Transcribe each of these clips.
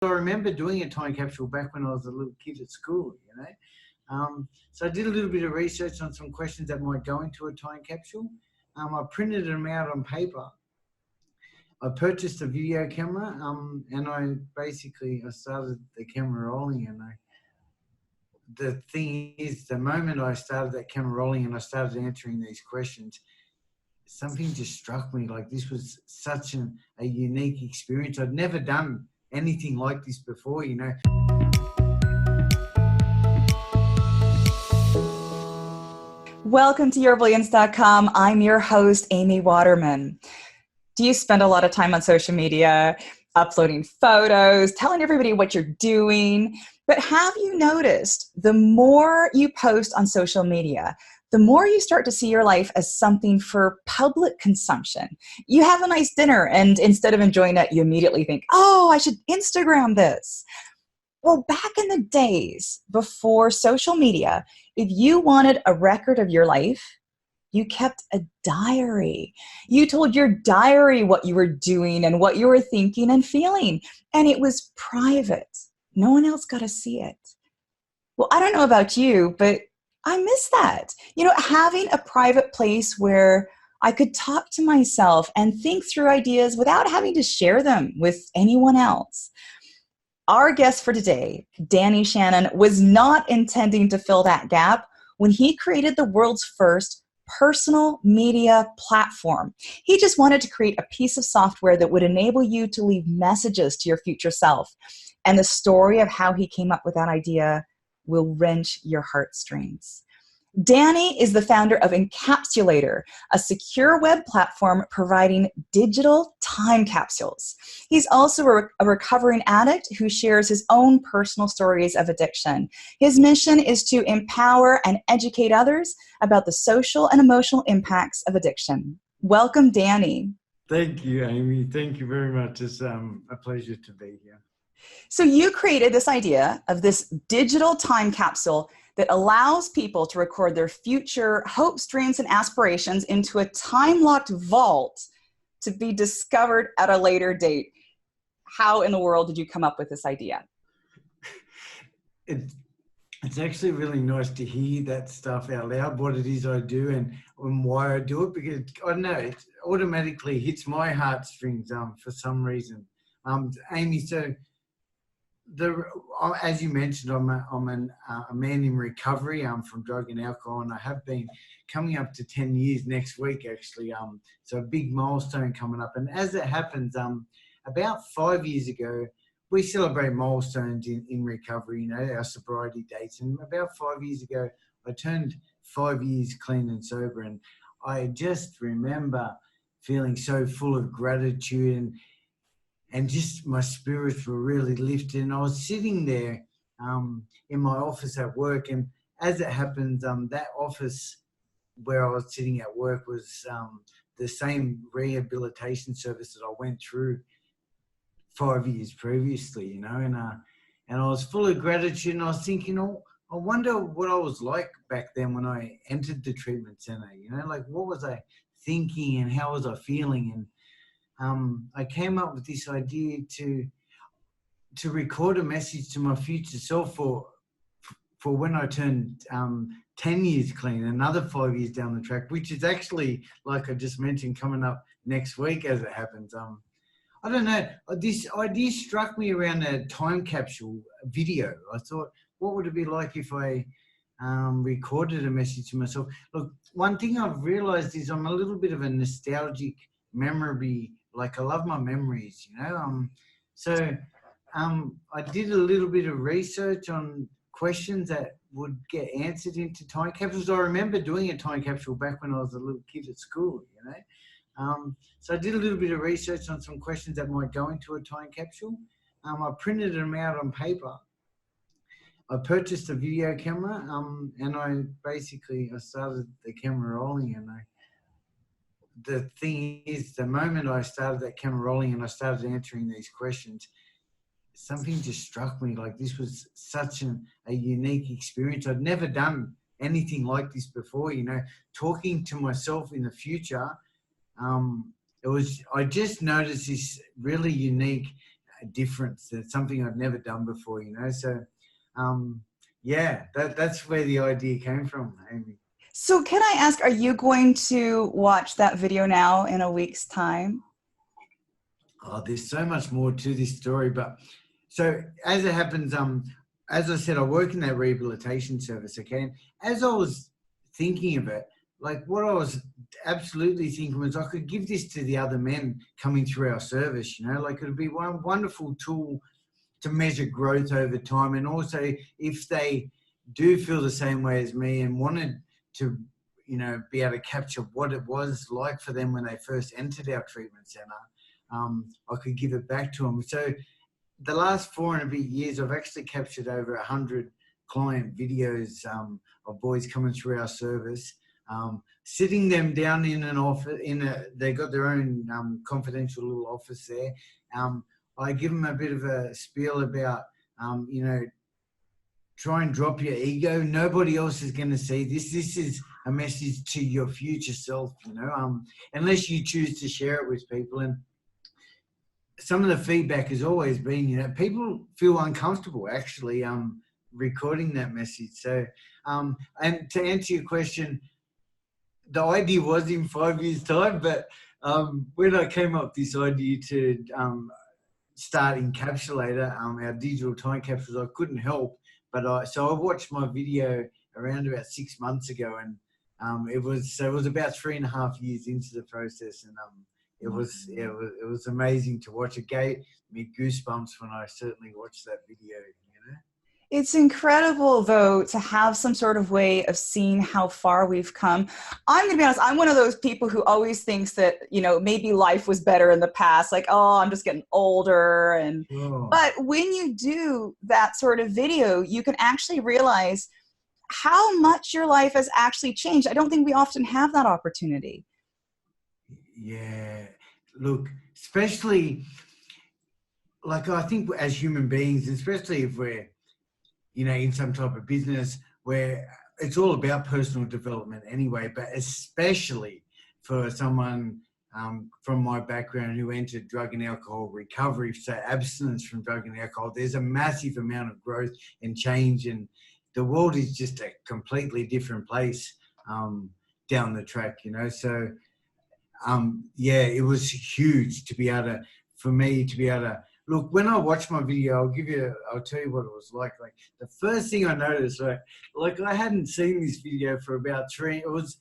I remember doing a time capsule back when I was a little kid at school, you know. So I did a little bit of research on some questions that might go into a time capsule. I printed them out on paper. I purchased a video camera, and I started the camera rolling. And the thing is, the moment I started that camera rolling and I started answering these questions, something just struck me. Like, this was such a unique experience. I'd never done anything like this before, you know. Welcome to yourbrilliance.com. I'm your host, Amy Waterman. Do you spend a lot of time on social media, uploading photos, telling everybody what you're doing? But have you noticed the more you post on social media, the more you start to see your life as something for public consumption? You have a nice dinner, and instead of enjoying it, you immediately think, oh, I should Instagram this. Well, back in the days before social media, if you wanted a record of your life, you kept a diary. You told your diary what you were doing and what you were thinking and feeling, and it was private. No one else got to see it. Well, I don't know about you, but I miss that. You know, having a private place where I could talk to myself and think through ideas without having to share them with anyone else. Our guest for today, Danny Shannon, was not intending to fill that gap when he created the world's first personal media platform. He just wanted to create a piece of software that would enable you to leave messages to your future self. And the story of how he came up with that idea will wrench your heartstrings. Danny is the founder of Encapsulator, a secure web platform providing digital time capsules. He's also a recovering addict who shares his own personal stories of addiction. His mission is to empower and educate others about the social and emotional impacts of addiction. Welcome, Danny. Thank you, Amy. Thank you very much. It's a pleasure to be here. So you created this idea of this digital time capsule that allows people to record their future hopes, dreams, and aspirations into a time-locked vault to be discovered at a later date. How in the world did you come up with this idea? It's actually really nice to hear that stuff out loud, what it is I do and why I do it, because I know it automatically hits my heartstrings for some reason. Amy, so as you mentioned, I'm a man in recovery from drug and alcohol, and I have been coming up to 10 years next week, actually. So a big milestone coming up. And as it happens, about 5 years ago, we celebrate milestones in recovery, you know, our sobriety dates. And about 5 years ago, I turned 5 years clean and sober, and I just remember feeling so full of gratitude and just my spirits were really lifted. And I was sitting there in my office at work, and as it happens, that office where I was sitting at work was the same rehabilitation service that I went through 5 years previously, you know, and I was full of gratitude, and I was thinking, oh, I wonder what I was like back then when I entered the treatment center, you know, like what was I thinking and how was I feeling? And I came up with this idea to record a message to my future self for when I turned 10 years clean, another 5 years down the track, which is actually, like I just mentioned, coming up next week as it happens. I don't know, this idea struck me around a time capsule video. I thought, what would it be like if I recorded a message to myself? Look, one thing I've realized is I'm a little bit of a nostalgic memory. Like, I love my memories, you know. I did a little bit of research on questions that would get answered into time capsules. I remember doing a time capsule back when I was a little kid at school, you know. So I did a little bit of research on some questions that might go into a time capsule. I printed them out on paper. I purchased a video camera, and I started the camera rolling, and the thing is, the moment I started that camera rolling and I started answering these questions, something just struck me. Like, this was such a unique experience. I'd never done anything like this before, you know, talking to myself in the future. I just noticed this really unique a difference. It's something I'd never done before, you know. So, yeah, that's where the idea came from, Amy. So can I ask, are you going to watch that video now in a week's time? Oh, there's so much more to this story, but so as it happens, as I said, I work in that rehabilitation service, okay? And as I was thinking of it, like what I was absolutely thinking was I could give this to the other men coming through our service, you know, like it would be one wonderful tool to measure growth over time. And also if they do feel the same way as me and wanted to, you know, be able to capture what it was like for them when they first entered our treatment center, I could give it back to them. So the last 4.5 years, I've actually captured over 100 client videos of boys coming through our service, sitting them down in an office. They got their own confidential little office there. I give them a bit of a spiel about, you know, try and drop your ego. Nobody else is going to see this. This is a message to your future self, you know, unless you choose to share it with people. And some of the feedback has always been, you know, people feel uncomfortable actually recording that message. So, and to answer your question, the idea was in 5 years' time, but when I came up with this idea to start Encapsulator, our digital time capsules, I couldn't help. But I watched my video around about 6 months ago, and it was about 3.5 years into the process, and it was amazing to watch. It gave me goosebumps when I certainly watched that video, you know. It's incredible, though, to have some sort of way of seeing how far we've come. I'm going to be honest, I'm one of those people who always thinks that, you know, maybe life was better in the past, like, oh, I'm just getting older. And But when you do that sort of video, you can actually realize how much your life has actually changed. I don't think we often have that opportunity. Yeah, look, especially, like, I think as human beings, especially if we're, you know, in some type of business where it's all about personal development anyway, but especially for someone from my background who entered drug and alcohol recovery, so abstinence from drug and alcohol, there's a massive amount of growth and change, and the world is just a completely different place down the track, you know. So yeah, it was huge to be able to, for me to be able to, look, when I watched my video, I'll tell you what it was like. Like the first thing I noticed, like I hadn't seen this video for about it was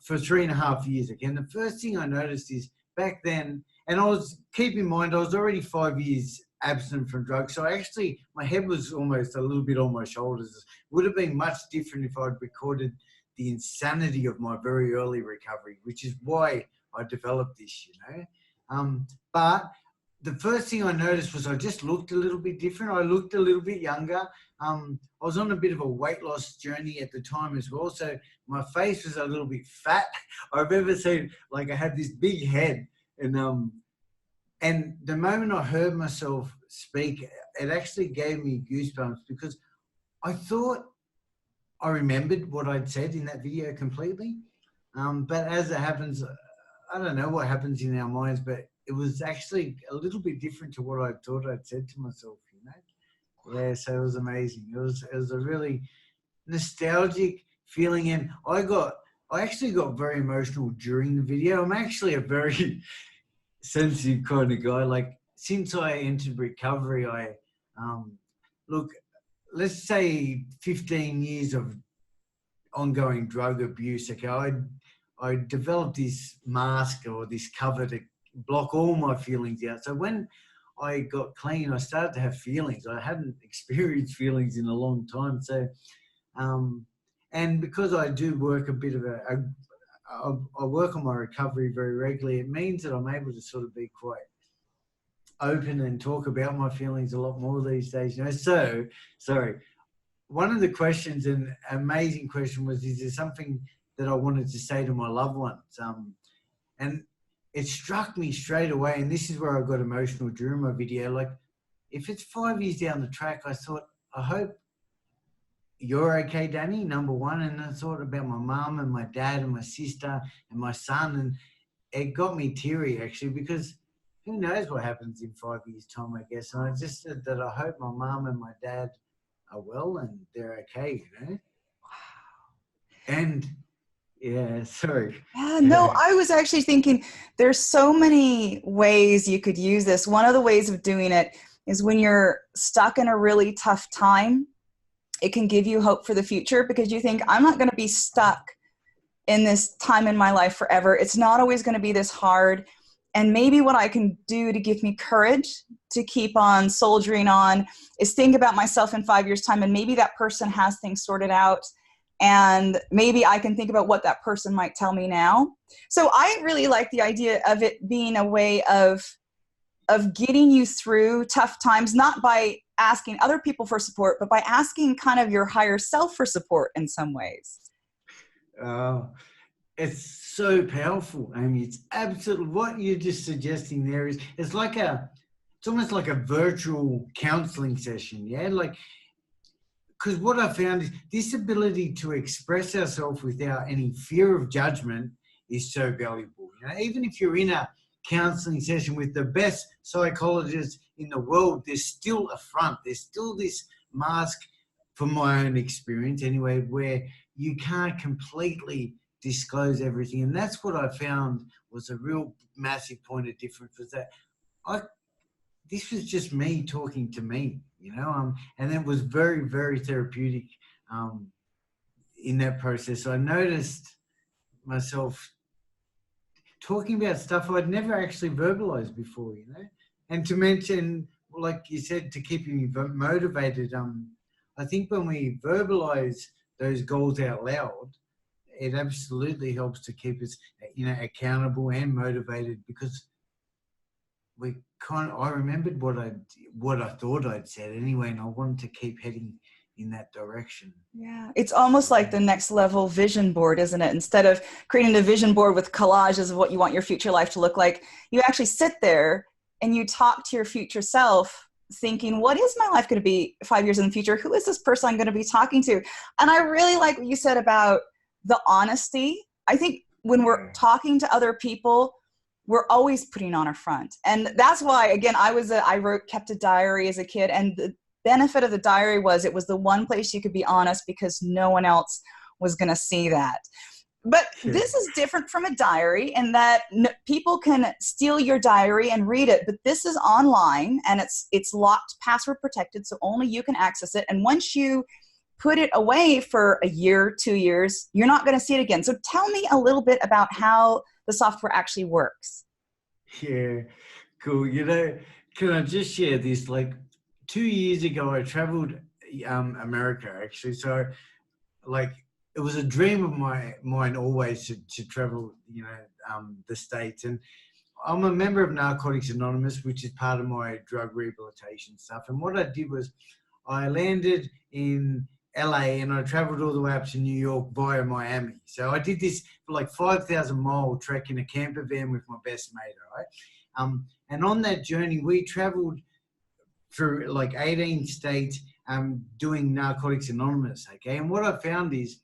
for 3.5 years again. The first thing I noticed is back then, and keep in mind, I was already 5 years abstinent from drugs. So actually my head was almost a little bit on my shoulders. It would have been much different if I'd recorded the insanity of my very early recovery, which is why I developed this, you know. But the first thing I noticed was I just looked a little bit different. I looked a little bit younger. I was on a bit of a weight loss journey at the time as well. So my face was a little bit fat. I've ever seen, like I had this big head, and the moment I heard myself speak, it actually gave me goosebumps because I thought I remembered what I'd said in that video completely. But as it happens, I don't know what happens in our minds, but it was actually a little bit different to what I thought I'd said to myself, you know? Yeah, so it was amazing. It was a really nostalgic feeling, and I actually got very emotional during the video. I'm actually a very sensitive kind of guy. Like since I entered recovery, look, let's say 15 years of ongoing drug abuse. Okay, I developed this mask or this cover to block all my feelings out. So when I got clean, I started to have feelings. I hadn't experienced feelings in a long time. So, and because I do work a bit of I work on my recovery very regularly, it means that I'm able to sort of be quite open and talk about my feelings a lot more these days. You know, so sorry. One of the questions, an amazing question, was, is there something that I wanted to say to my loved ones? And it struck me straight away, and this is where I got emotional during my video. Like, if it's 5 years down the track, I thought, I hope you're okay, Danny, number one. And I thought about my mum and my dad and my sister and my son, and it got me teary, actually, because who knows what happens in 5 years' time, I guess. And I just said that I hope my mum and my dad are well and they're okay, you know? And yeah, sorry. Yeah, no, I was actually thinking there's so many ways you could use this. One of the ways of doing it is when you're stuck in a really tough time, it can give you hope for the future because you think, I'm not going to be stuck in this time in my life forever. It's not always going to be this hard. And maybe what I can do to give me courage to keep on soldiering on is think about myself in 5 years' time, and maybe that person has things sorted out. And maybe I can think about what that person might tell me now. So I really like the idea of it being a way of getting you through tough times, not by asking other people for support, but by asking kind of your higher self for support in some ways. It's so powerful, Amy. It's absolutely what you're just suggesting there is it's almost like a virtual counseling session. Yeah. Like, because what I found is this ability to express ourselves without any fear of judgment is so valuable. You know, even if you're in a counseling session with the best psychologists in the world, there's still a front. There's still this mask, from my own experience anyway, where you can't completely disclose everything. And that's what I found was a real massive point of difference, was that this was just me talking to me, you know, and it was very, very therapeutic in that process. I noticed myself talking about stuff I'd never actually verbalized before, you know, and to mention, like you said, to keep me motivated. I think when we verbalize those goals out loud, it absolutely helps to keep us, you know, accountable and motivated, because I remembered what I thought I'd said anyway, and I wanted to keep heading in that direction. Yeah, it's almost like the next level vision board, isn't it? Instead of creating a vision board with collages of what you want your future life to look like, you actually sit there and you talk to your future self thinking, what is my life going to be 5 years in the future? Who is this person I'm going to be talking to? And I really like what you said about the honesty. I think when we're talking to other people, we're always putting on a front. And that's why, again, I kept a diary as a kid, and the benefit of the diary was it was the one place you could be honest because no one else was going to see that. But this is different from a diary in that people can steal your diary and read it, but this is online and it's locked, password protected, so only you can access it. And once you put it away for a year, 2 years, you're not going to see it again. So tell me a little bit about how the software actually works. Yeah, cool. You know, can I just share this? Like 2 years ago, I traveled America actually. So like it was a dream of mine always to travel, you know, the States. And I'm a member of Narcotics Anonymous, which is part of my drug rehabilitation stuff. And what I did was I landed in LA and I traveled all the way up to New York via Miami. So I did this for like 5,000-mile trek in a camper van with my best mate, right? And on that journey, we traveled through like 18 states doing Narcotics Anonymous, okay? And what I found is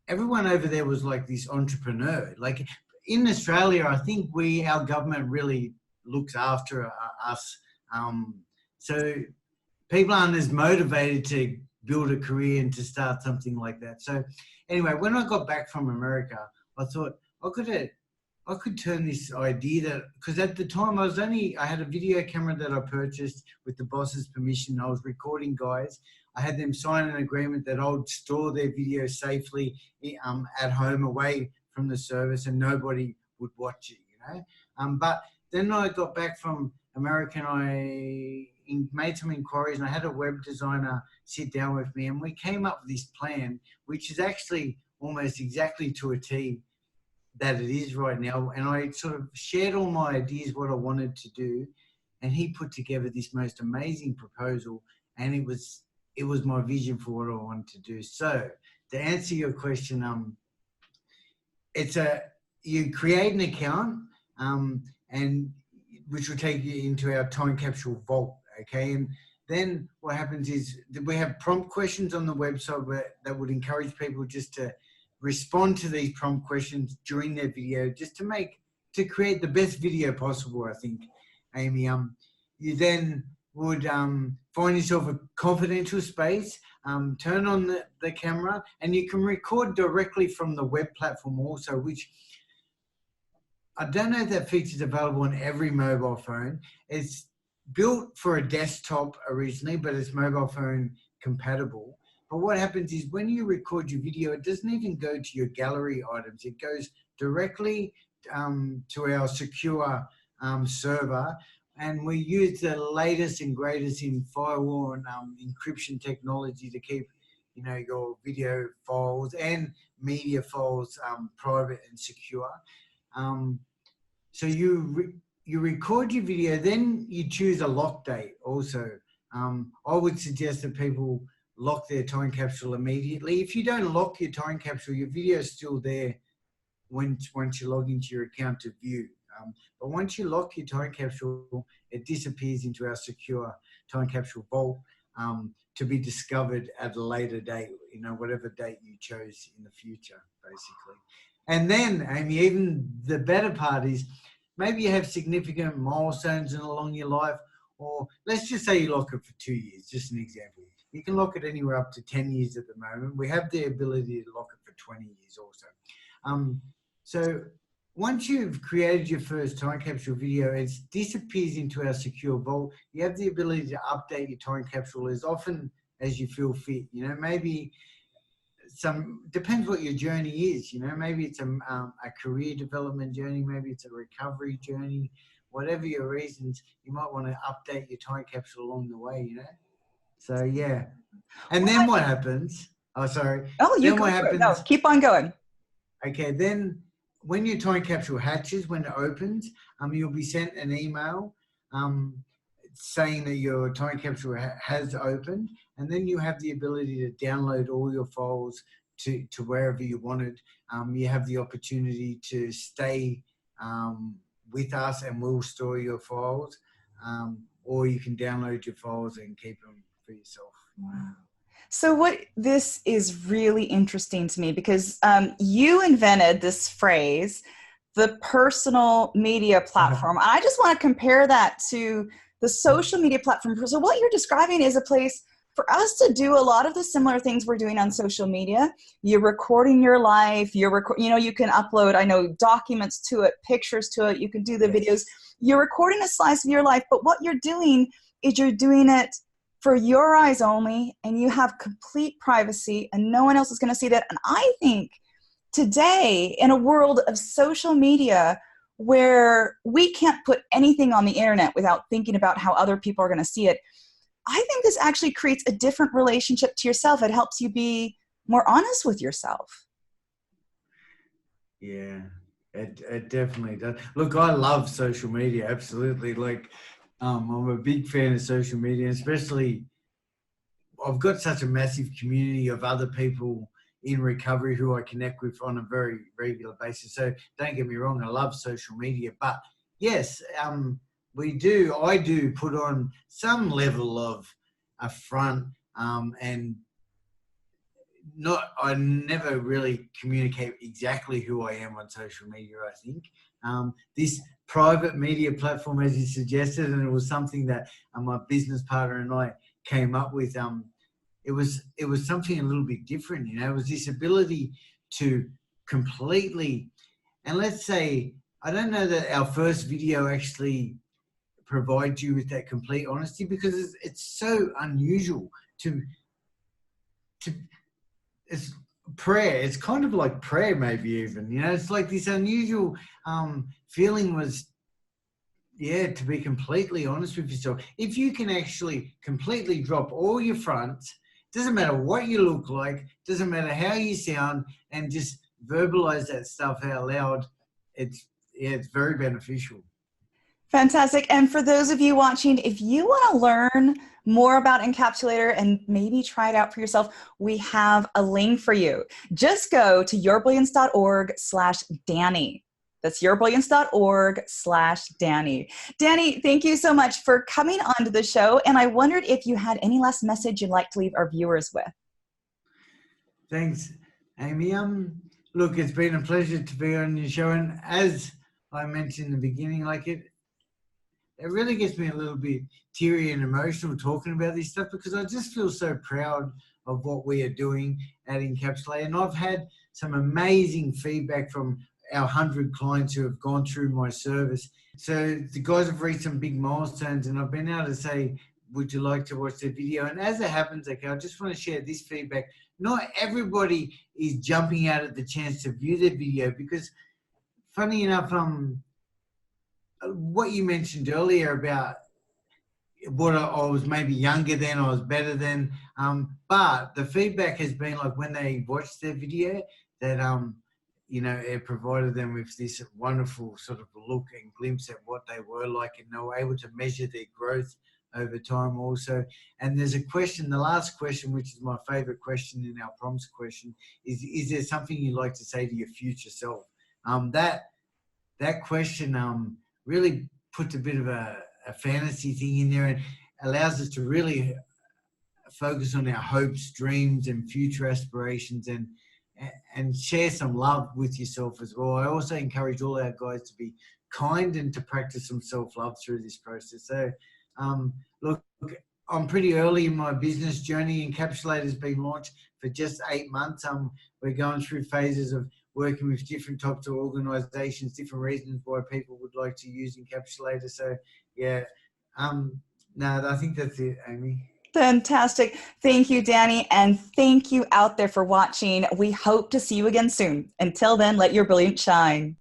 everyone over there was like this entrepreneur. Like in Australia, I think our government really looks after us. So people aren't as motivated to build a career and to start something like that. So anyway, when I got back from America, I thought I could turn this idea because at the time I had a video camera that I purchased with the boss's permission. I was recording guys. I had them sign an agreement that I would store their video safely at home away from the service and nobody would watch it, you know. But then I got back from America and I made some inquiries and I had a web designer sit down with me and we came up with this plan, which is actually almost exactly to a T that it is right now. And I sort of shared all my ideas, what I wanted to do. And he put together this most amazing proposal. And it was my vision for what I wanted to do. So to answer your question, you create an account and which will take you into our time capsule vault. Okay. And then what happens is that we have prompt questions on the website that would encourage people just to respond to these prompt questions during their video, just to create the best video possible, I think. Amy, you then would find yourself a confidential space, turn on the camera, and you can record directly from the web platform also, which I don't know if that feature is available on every mobile phone. It's built for a desktop originally, but it's mobile phone compatible. But what happens is when you record your video, it doesn't even go to your gallery items. It goes directly to our secure server, and we use the latest and greatest in firewall and encryption technology to keep, your video files and media files private and secure. So you record your video, then you choose a lock date also. I would suggest that people lock their time capsule immediately. If you don't lock your time capsule, your video is still there once you log into your account to view. But once you lock your time capsule, it disappears into our secure time capsule vault to be discovered at a later date, whatever date you chose in the future, basically. And then, Amy, even the better part is maybe you have significant milestones along your life, or let's just say you lock it for 2 years, just an example. You can lock it anywhere up to 10 years at the moment. We have the ability to lock it for 20 years also. So once you've created your first time capsule video, it disappears into our secure vault. You have the ability to update your time capsule as often as you feel fit. Maybe depends what your journey is. Maybe it's a career development journey, maybe it's a recovery journey. Whatever your reasons, you might want to update your time capsule along the way. So yeah, and then what happens? Oh, sorry. Oh, you then go what for it. happens? No, keep on going. Okay, then when your time capsule hatches, when it opens, you'll be sent an email saying that your time capsule has opened, and then you have the ability to download all your files to wherever you wanted. You have the opportunity to stay with us, and we'll store your files, or you can download your files and keep them for yourself. Wow. So this is really interesting to me because you invented this phrase, the personal media platform. I just want to compare that to the social media platform. So what you're describing is a place for us to do a lot of the similar things we're doing on social media. You're recording your life. You can upload, documents to it, pictures to it. You can do the videos. You're recording a slice of your life, but what you're doing is you're doing it for your eyes only, and you have complete privacy, and no one else is going to see that. And I think today, in a world of social media where we can't put anything on the internet without thinking about how other people are going to see it, I think this actually creates a different relationship to yourself. It helps you be more honest with yourself. Yeah, it definitely does. Look, I love social media, absolutely. I'm a big fan of social media, especially I've got such a massive community of other people in recovery who I connect with on a very regular basis. So don't get me wrong, I love social media, but yes, I do put on some level of affront, and I never really communicate exactly who I am on social media, I think. This private media platform, as you suggested, and it was something that my business partner and I came up with, it was something a little bit different. It was this ability to completely, and let's say, I don't know that our first video actually provides you with that complete honesty, because it's so unusual to it's prayer. It's kind of like prayer, maybe even, it's like this unusual feeling was, to be completely honest with yourself. If you can actually completely drop all your fronts, doesn't matter what you look like, doesn't matter how you sound, and just verbalize that stuff out loud, it's very beneficial. Fantastic. And for those of you watching, if you want to learn more about Encapsulator and maybe try it out for yourself, we have a link for you. Just go to yourbrilliance.org/Danny. That's yourbrilliance.org/Danny. Danny, thank you so much for coming onto the show. And I wondered if you had any last message you'd like to leave our viewers with. Thanks, Amy. Look, it's been a pleasure to be on your show. And as I mentioned in the beginning, it really gets me a little bit teary and emotional talking about this stuff, because I just feel so proud of what we are doing at Encapsulate. And I've had some amazing feedback from our 100 clients who have gone through my service. So the guys have reached some big milestones, and I've been able to say, would you like to watch the video? And as it happens, okay, I just want to share this feedback. Not everybody is jumping out at the chance to view the video, because funny enough, what you mentioned earlier about what I was maybe younger then, I was better then, but the feedback has been like when they watched their video that it provided them with this wonderful sort of look and glimpse at what they were like, and they were able to measure their growth over time also. And there's a question, the last question, which is my favorite question in our prompts question, is there something you'd like to say to your future self? That question really puts a bit of a fantasy thing in there, and allows us to really focus on our hopes, dreams, and future aspirations, and share some love with yourself as well. I also encourage all our guys to be kind and to practice some self-love through this process. So look, I'm pretty early in my business journey. Encapsulate has been launched for just 8 months. We're going through phases of working with different types of organizations, different reasons why people would like to use Encapsulator. So yeah, no, I think that's it, Amy. Fantastic. Thank you, Danny. And thank you out there for watching. We hope to see you again soon. Until then, let your brilliance shine.